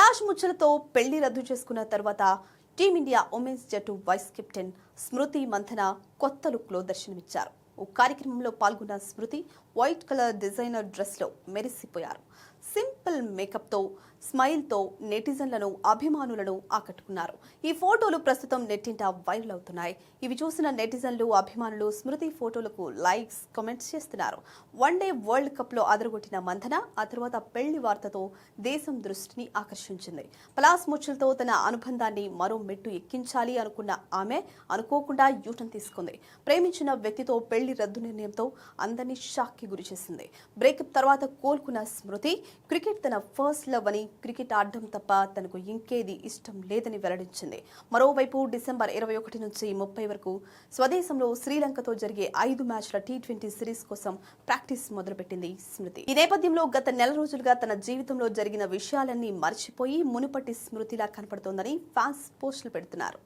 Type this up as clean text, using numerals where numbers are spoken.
పలాష్ ముచ్చలతో పెళ్లి రద్దు చేసుకున్న తర్వాత టీమిండియా ఉమెన్స్ జట్టు వైస్ కెప్టెన్ స్మృతి మంథన కొత్త లుక్లో దర్శనమిచ్చారు. ఓ కార్యక్రమంలో పాల్గొన్న స్మృతి వైట్ కలర్ డిజైనర్ డ్రెస్లో మెరిసిపోయారు. సింపుల్ మేకప్తో స్మైల్తో నెటిజన్లను అభిమానులను ఆకట్టుకున్నారు. ఈ ఫోటోలు ప్రస్తుతం నెట్టింట వైరల్ అవుతున్నాయి. ఇవి చూసిన నెటిజన్లు అభిమానులు స్మృతి ఫోటోలకు లైక్స్ కామెంట్స్ చేస్తున్నారు. వన్డే వరల్డ్ కప్ లో అదరగొట్టిన మంథన ఆ తర్వాత పెళ్లి వార్తతో దేశం దృష్టిని ఆకర్షించింది. పలాస్ ముచ్చలతో తన అనుబంధాన్ని మరో మెట్టు ఎక్కించాలి అనుకున్న ఆమె అనుకోకుండా యూటర్న్ తీసుకుంది. ప్రేమించిన వ్యక్తితో పెళ్లి రద్దు నిర్ణయంతో అందరినీ షాక్ కి గురి చేసింది. బ్రేకప్ తర్వాత కోలుకున్న స్మృతి క్రికెట్ తన ఫస్ట్ లవ్ అని, క్రికెట్ ఆడడం తప్ప తనకు ఇంకేది ఇష్టం లేదని వెల్లడించింది. మరోవైపు డిసెంబర్ 21 నుంచి 30 వరకు స్వదేశంలో శ్రీలంకతో జరిగే 5 మ్యాచ్ల T20 సిరీస్ కోసం ప్రాక్టీస్ మొదలుపెట్టింది స్మృతి. ఈ నేపథ్యంలో గత నెల రోజులుగా తన జీవితంలో జరిగిన విషయాలన్నీ మర్చిపోయి మునుపటి స్మృతిలా కనపడుతోందని ఫ్యాన్స్ పోస్టులు పెడుతున్నారు.